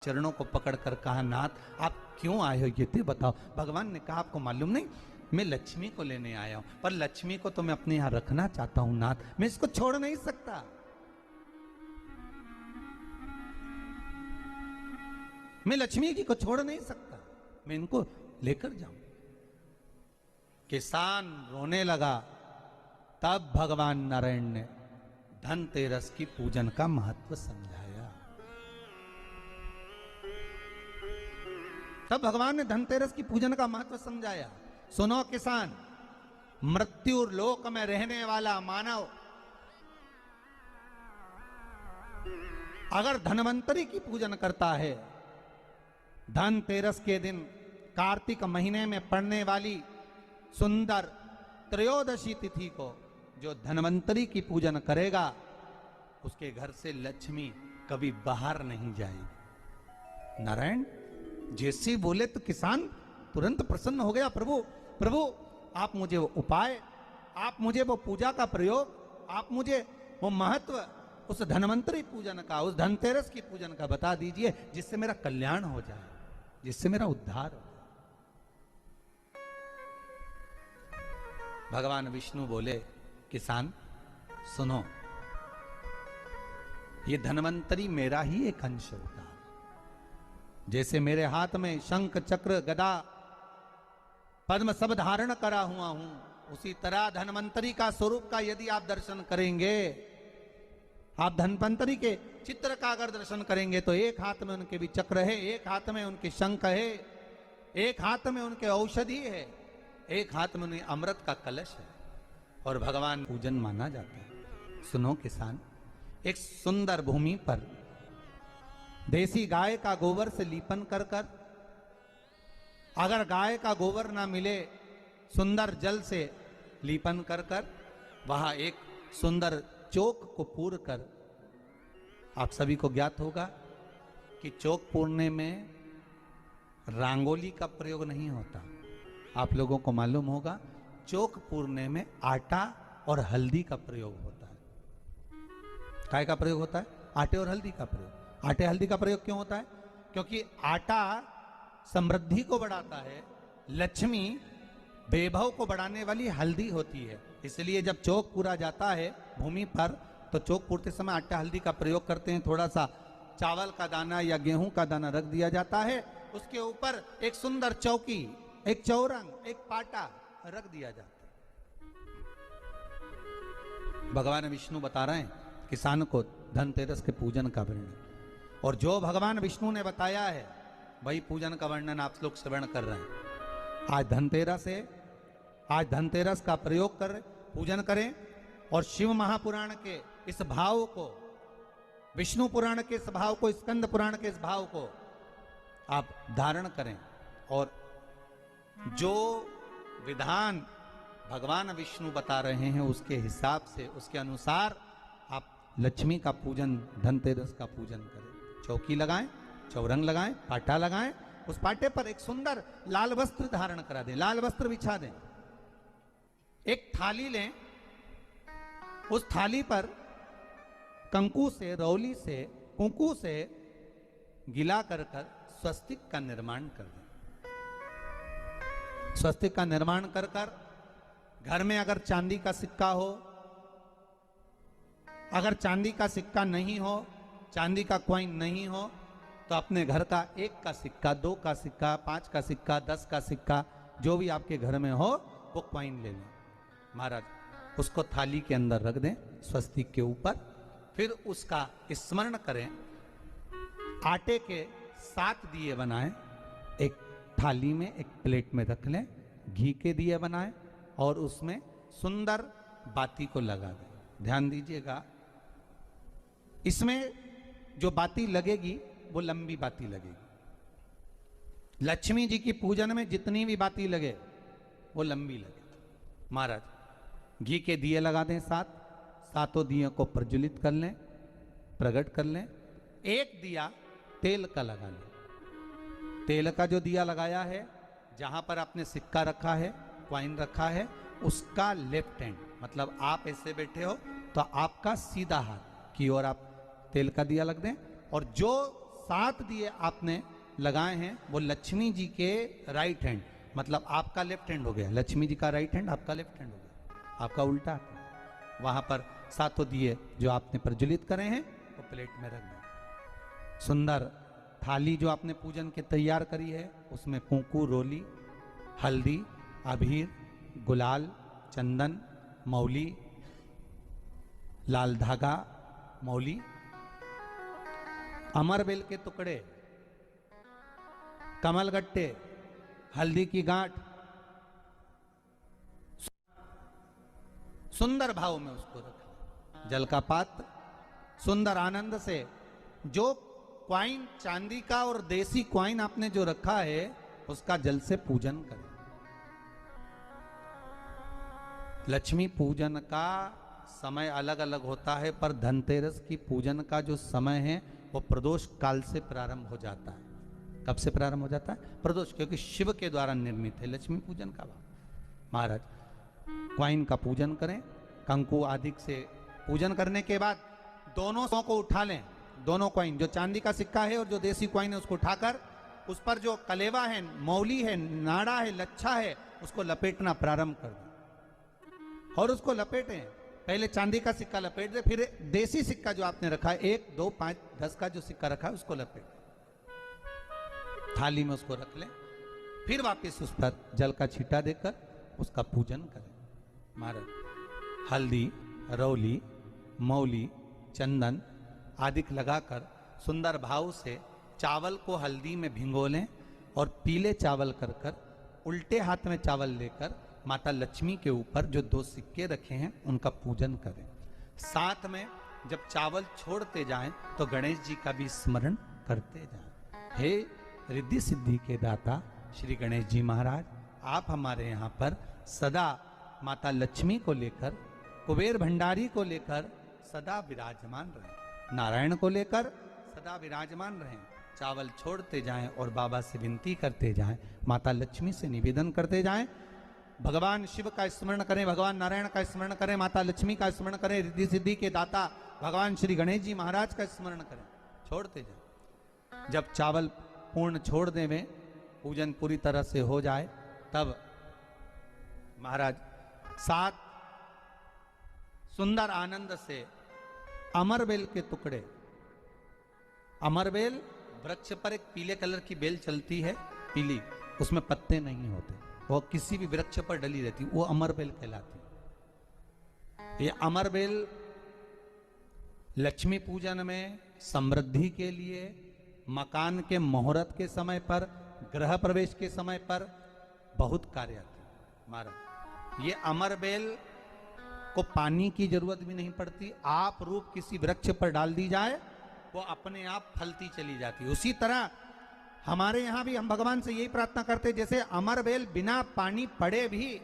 चरणों को पकड़कर कहा, नाथ आप क्यों आए हो ये तो बताओ। भगवान ने कहा, आपको मालूम नहीं, मैं लक्ष्मी को लेने आया हूं, पर लक्ष्मी को तो मैं अपने यहां रखना चाहता हूं नाथ, मैं इसको छोड़ नहीं सकता। मैं लक्ष्मी जी को छोड़ नहीं सकता, मैं इनको लेकर जाऊं। किसान रोने लगा। तब भगवान नारायण ने धनतेरस की पूजन का महत्व समझाया। तब भगवान ने धनतेरस की पूजन का महत्व समझाया। सुनो किसान, मृत्यु लोक में रहने वाला मानव अगर धनवंतरी की पूजन करता है, धनतेरस के दिन कार्तिक महीने में पड़ने वाली सुंदर त्रयोदशी तिथि को जो धनवंतरी की पूजन करेगा, उसके घर से लक्ष्मी कभी बाहर नहीं जाएगी। नारायण जैसे बोले तो किसान तुरंत प्रसन्न हो गया। प्रभु प्रभु आप मुझे वो उपाय, आप मुझे वो पूजा का प्रयोग, आप मुझे वो महत्व उस धनवंतरी पूजन का, उस धनतेरस की पूजन का बता दीजिए, जिससे मेरा कल्याण हो जाए, जिससे मेरा उद्धार हो। भगवान विष्णु बोले, किसान सुनो, ये धनवंतरी मेरा ही एक अंश होता है। जैसे मेरे हाथ में शंख चक्र गदा पद्म सब धारण करा हुआ हूं, उसी तरह धनवंतरी का स्वरूप का यदि आप दर्शन करेंगे, आप धनवंतरी के चित्र का अगर दर्शन करेंगे, तो एक हाथ में उनके भी चक्र है, एक हाथ में उनके शंख है, एक हाथ में उनके औषधि है, एक हाथ में उन्हें अमृत का कलश है, और भगवान पूजन माना जाता है। सुनो किसान, एक सुंदर भूमि पर देसी गाय का गोबर से लीपन कर कर, अगर गाय का गोबर ना मिले, सुंदर जल से लीपन कर कर, वहां एक सुंदर चौक को पूर कर, आप सभी को ज्ञात होगा कि चौक पूरने में रंगोली का प्रयोग नहीं होता। आप लोगों को मालूम होगा चौक पूरने में आटा और हल्दी का प्रयोग होता है। काय का प्रयोग होता है? आटे और हल्दी का प्रयोग। आटे हल्दी का प्रयोग क्यों होता है? क्योंकि आटा समृद्धि को बढ़ाता है, लक्ष्मी वैभव को बढ़ाने वाली हल्दी होती है। इसलिए जब चौक पूरा जाता है भूमि पर, तो चौक पूरते समय आटा हल्दी का प्रयोग करते हैं। थोड़ा सा चावल का दाना या गेहूं का दाना रख दिया जाता है, उसके ऊपर एक सुंदर चौकी, एक चौरंग, एक पाटा रख दिया जाता है। भगवान विष्णु बता रहे हैं किसान को धनतेरस के पूजन का वर्णन, और जो भगवान विष्णु ने बताया है वही पूजन का वर्णन आप लोग श्रवण कर रहे हैं। आज धनतेरस है, आज धनतेरस का प्रयोग कर पूजन करें, और शिव महापुराण के इस भाव को, विष्णु पुराण के इस भाव को, स्कंद पुराण के इस भाव को आप धारण करें, और जो विधान भगवान विष्णु बता रहे हैं उसके हिसाब से, उसके अनुसार आप लक्ष्मी का पूजन, धनतेरस का पूजन करें। चौकी लगाएं, चौरंग लगाएं, पाटा लगाएं, उस पाटे पर एक सुंदर लाल वस्त्र धारण करा दें, लाल वस्त्र बिछा दें। एक थाली लें, उस थाली पर कंकु से, रौली से, कुंकू से गिला कर स्वस्तिक का निर्माण कर दें। स्वस्तिक का निर्माण कर कर घर में अगर चांदी का सिक्का हो, अगर चांदी का सिक्का नहीं हो, चांदी का कॉइन नहीं हो, तो अपने घर का 1 का सिक्का, 2 का सिक्का, 5 का सिक्का, 10 का सिक्का, जो भी आपके घर में हो वो कॉइन ले लें महाराज, उसको थाली के अंदर रख दें स्वस्तिक के ऊपर। फिर उसका स्मरण करें, आटे के 7 दिए बनाएं, एक थाली में, एक प्लेट में रख लें, घी के दिए बनाएं और उसमें सुंदर बाती को लगा दें। ध्यान दीजिएगा, इसमें जो बाती लगेगी वो लंबी बाती लगेगी। लक्ष्मी जी की पूजन में जितनी भी बाती लगे वो लंबी लगे। महाराज घी के दिए लगा दें 7, सातों दियों को प्रज्वलित कर लें, प्रकट कर लें। एक दिया तेल का लगा लें। तेल का जो दिया लगाया है, जहां पर आपने सिक्का रखा है, कॉइन रखा है, उसका लेफ्ट हैंड, मतलब आप ऐसे बैठे हो तो आपका सीधा हाथ की ओर आप तेल का दिया लग दें, और जो 7 दिए आपने लगाए हैं वो लक्ष्मी जी के राइट हैंड, मतलब आपका लेफ्ट हैंड हो गया, लक्ष्मी जी का राइट हैंड, आपका लेफ्ट हैंड हो गया, आपका उल्टा। वहां पर 7 दिए जो आपने प्रज्वलित करे हैं वो प्लेट में रख दें। सुंदर थाली जो आपने पूजन के तैयार करी है उसमें कुंकू, रोली, हल्दी, अबीर, गुलाल, चंदन, मौली, लाल धागा, मौली, अमरबेल के टुकड़े, कमलगट्टे, हल्दी की गांठ, सुंदर भाव में उसको रखें। जल का पात्र सुंदर आनंद से, जो क्वाइन चांदी का और देसी क्वाइन आपने जो रखा है उसका जल से पूजन करें। लक्ष्मी पूजन का समय अलग अलग होता है, पर धनतेरस की पूजन का जो समय है वो प्रदोष काल से प्रारंभ हो जाता है। कब से प्रारंभ हो जाता है? प्रदोष, क्योंकि शिव के द्वारा निर्मित है लक्ष्मी पूजन का भाव। महाराज क्वाइन का पूजन करें, कंकु आदि से पूजन करने के बाद दोनों सौ को उठा लें। दोनों क्वाइन, जो चांदी का सिक्का है और जो देसी क्वाइन है, उसको उठाकर उस पर जो कलेवा है, मौली है, नाड़ा है, लच्छा है, उसको लपेटना प्रारंभ कर दें और उसको लपेटें। पहले चांदी का सिक्का लपेट दे, फिर देसी सिक्का जो आपने रखा है 1, 2, 5, 10 का जो सिक्का रखा है उसको लपेटें, थाली में उसको रख लें, फिर वापस उस पर जल का छींटा देकर उसका पूजन करें। महाराज हल्दी, रौली, मौली, चंदन आदि लगाकर सुंदर भाव से चावल को हल्दी में भिगो लें और पीले चावल कर कर उल्टे हाथ में चावल लेकर माता लक्ष्मी के ऊपर जो 2 सिक्के रखे हैं उनका पूजन करें। साथ में जब चावल छोड़ते जाएं तो गणेश जी का भी स्मरण करते जाएं। हे रिद्धि सिद्धि के दाता श्री गणेश जी महाराज, आप हमारे यहाँ पर सदा माता लक्ष्मी को लेकर, कुबेर भंडारी को लेकर सदा विराजमान रहें, नारायण को लेकर सदा विराजमान रहें। चावल छोड़ते जाएं और बाबा से विनती करते जाएं, माता लक्ष्मी से निवेदन करते जाएं, भगवान शिव का स्मरण करें, भगवान नारायण का स्मरण करें, माता लक्ष्मी का स्मरण करें, रिद्धि सिद्धि के दाता भगवान श्री गणेश जी महाराज का स्मरण करें, छोड़ते जाएं। जब चावल पूर्ण छोड़ देवें, पूजन पूरी तरह से हो जाए, तब महाराज 7 सुंदर आनंद से अमरबेल के टुकड़े, अमरबेल वृक्ष पर एक पीले कलर की बेल चलती है, पीली, उसमें पत्ते नहीं होते, वो किसी भी वृक्ष पर डली रहती, वो अमरबेल कहलाती। ये अमरबेल लक्ष्मी पूजन में, समृद्धि के लिए, मकान के मुहूर्त के समय पर, गृह प्रवेश के समय पर बहुत कार्य आते हैं। महाराज ये अमरबेल को पानी की जरूरत भी नहीं पड़ती, आप रूप किसी वृक्ष पर डाल दी जाए वो अपने आप फलती चली जाती है। उसी तरह हमारे यहाँ भी हम भगवान से यही प्रार्थना करते हैं, जैसे अमरबेल बिना पानी पड़े भी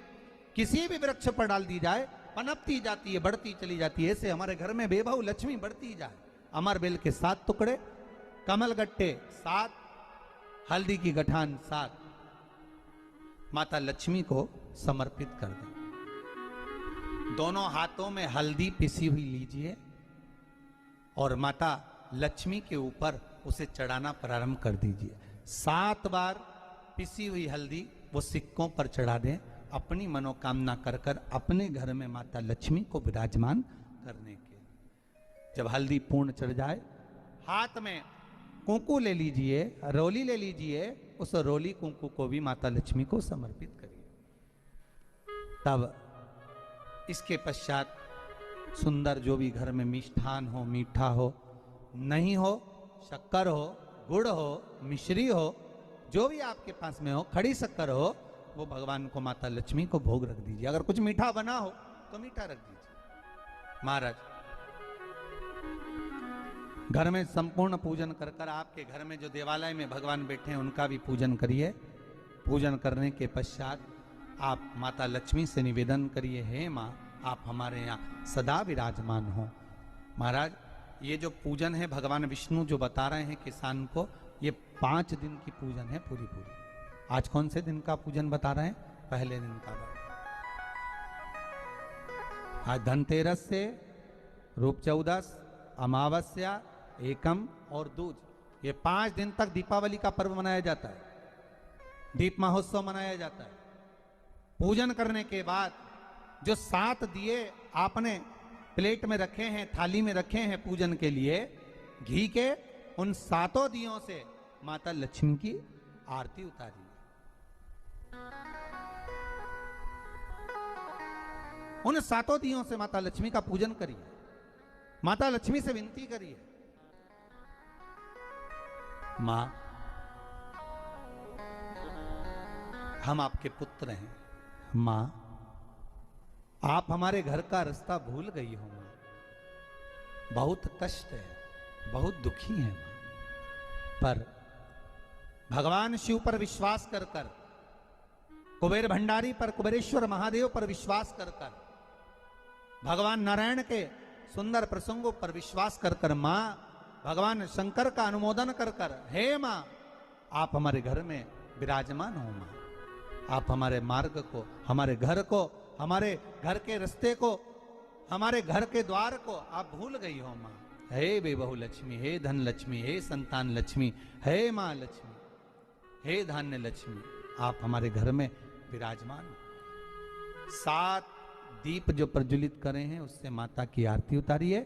किसी भी वृक्ष पर डाल दी जाए पनपती जाती है, बढ़ती चली जाती है, ऐसे हमारे घर में बेबहू लक्ष्मी बढ़ती जाए। अमरबेल के 7 टुकड़े, कमलगट्टे 7, हल्दी की गठान 7 माता लक्ष्मी को समर्पित कर दें। दोनों हाथों में हल्दी पिसी हुई लीजिए और माता लक्ष्मी के ऊपर उसे चढ़ाना प्रारंभ कर दीजिए। 7 बार पिसी हुई हल्दी वो सिक्कों पर चढ़ा दें, अपनी मनोकामना कर कर अपने घर में माता लक्ष्मी को विराजमान करने के। जब हल्दी पूर्ण चढ़ जाए, हाथ में कुंकू ले लीजिए, रोली ले लीजिए, उस रोली कुंकू को भी माता लक्ष्मी को समर्पित करिए। तब इसके पश्चात सुंदर जो भी घर में मिष्ठान हो, मीठा हो, नहीं हो शक्कर हो, गुड़ हो, मिश्री हो, जो भी आपके पास में हो, खड़ी शक्कर हो, वो भगवान को, माता लक्ष्मी को भोग रख दीजिए। अगर कुछ मीठा बना हो तो मीठा रख दीजिए। महाराज घर में संपूर्ण पूजन कर कर आपके घर में जो देवालय में भगवान बैठे हैं उनका भी पूजन करिए। पूजन करने के पश्चात आप माता लक्ष्मी से निवेदन करिए, हे माँ आप हमारे यहाँ सदा विराजमान हो। महाराज ये जो पूजन है भगवान विष्णु जो बता रहे हैं किसान को, ये 5 दिन की पूजन है पूरी। आज कौन से दिन का पूजन बता रहे हैं? पहले दिन का। आज धनतेरस से रूप चौदस, अमावस्या, एकम और दूज, ये 5 दिन तक दीपावली का पर्व मनाया जाता है, दीप महोत्सव मनाया जाता है। पूजन करने के बाद जो 7 दिए आपने प्लेट में रखे हैं, थाली में रखे हैं पूजन के लिए, घी के, उन 7 दियों से माता लक्ष्मी की आरती उतारी। उन 7 दियों से माता लक्ष्मी का पूजन करिए, माता लक्ष्मी से विनती करिए, मां हम आपके पुत्र हैं, मां आप हमारे घर का रास्ता भूल गई हो, मां बहुत कष्ट है, बहुत दुखी है मां, पर भगवान शिव पर विश्वास कर कर, कुबेर भंडारी पर, कुबेरेश्वर महादेव पर विश्वास कर कर, भगवान नारायण के सुंदर प्रसंगों पर विश्वास कर कर, मां भगवान शंकर का अनुमोदन कर कर, हे मां आप हमारे घर में विराजमान हो, मां आप हमारे मार्ग को, हमारे घर को, हमारे घर के रास्ते को, हमारे घर के द्वार को आप भूल गई हो मां। हे बेबहू लक्ष्मी, हे धन लक्ष्मी, हे संतान लक्ष्मी, हे मां लक्ष्मी, हे धान्य लक्ष्मी, आप हमारे घर में विराजमान हो। 7 दीप जो प्रज्वलित करे हैं उससे माता की आरती उतारिए,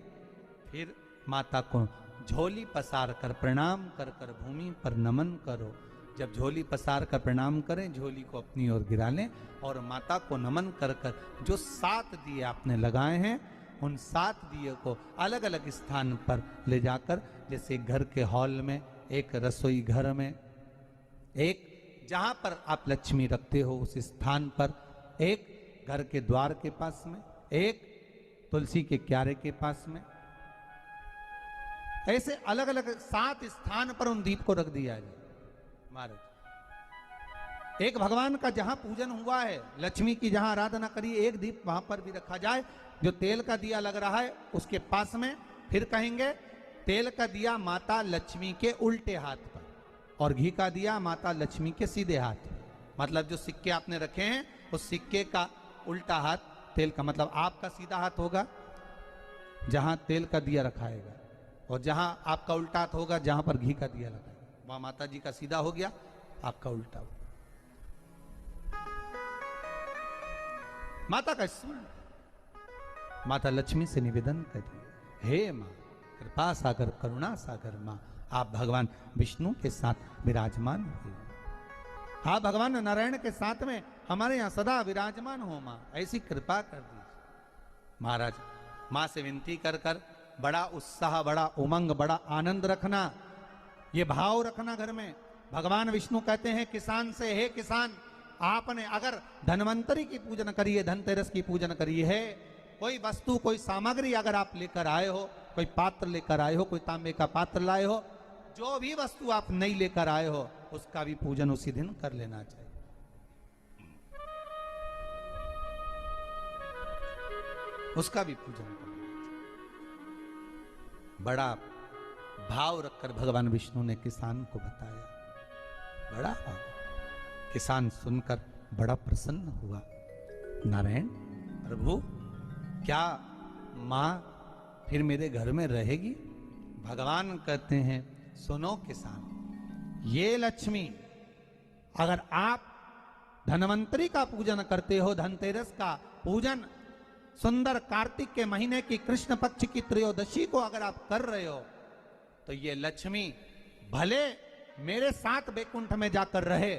फिर माता को झोली पसार कर प्रणाम कर कर भूमि पर नमन करो। जब झोली पसार कर प्रणाम करें, झोली को अपनी ओर गिरा लें और माता को नमन कर कर जो 7 दिए आपने लगाए हैं, उन 7 दिए को अलग अलग स्थान पर ले जाकर, जैसे घर के हॉल में, एक रसोई घर में, एक जहां पर आप लक्ष्मी रखते हो उस स्थान पर, एक घर के द्वार के पास में, एक तुलसी के क्यारे के पास में, ऐसे अलग अलग 7 स्थान पर उन दीप को रख दिया जाए महाराज। एक भगवान का जहां पूजन हुआ है, लक्ष्मी की जहां आराधना करी, एक दीप वहां पर भी रखा जाए। जो तेल का दिया लग रहा है उसके पास में, फिर कहेंगे तेल का दिया माता लक्ष्मी के उल्टे हाथ पर और घी का दिया माता लक्ष्मी के सीधे हाथ पर। मतलब जो सिक्के आपने रखे हैं उस सिक्के का उल्टा हाथ तेल का, मतलब आपका सीधा हाथ होगा जहां तेल का दिया रखाएगा, और जहां आपका उल्टा हाथ होगा जहां पर घी का दिया लगा, वहां माता जी का सीधा हो गया, आपका उल्टा हो। माता का स्मरण, माता लक्ष्मी से निवेदन करिए, हे मां कृपा सागर, करुणा सागर मां, आप भगवान विष्णु के साथ विराजमान हुए, आप भगवान नारायण के साथ में हमारे यहां सदा विराजमान हो मां, ऐसी कृपा कर दीजिए। महाराज मां से विनती कर कर बड़ा उत्साह, बड़ा उमंग, बड़ा आनंद रखना, ये भाव रखना घर में। भगवान विष्णु कहते हैं किसान से, हे किसान आपने अगर धनवंतरी की पूजन करी है, धनतेरस की पूजन करी है, कोई वस्तु, कोई सामग्री अगर आप लेकर आए हो, कोई पात्र लेकर आए हो, कोई तांबे का पात्र लाए हो, जो भी वस्तु आप नहीं लेकर आए हो उसका भी पूजन उसी दिन कर लेना चाहिए। उसका भी पूजन करना चाहिए। बड़ा भाव रखकर भगवान विष्णु ने किसान को बताया, बड़ा भाव। किसान सुनकर बड़ा प्रसन्न हुआ। नारायण प्रभु, क्या मां फिर मेरे घर में रहेगी? भगवान कहते हैं सुनो किसान, ये लक्ष्मी अगर आप धनवंतरी का पूजन करते हो, धनतेरस का पूजन सुंदर कार्तिक के महीने की कृष्ण पक्ष की त्रयोदशी को अगर आप कर रहे हो, तो ये लक्ष्मी भले मेरे साथ बैकुंठ में जाकर रहे,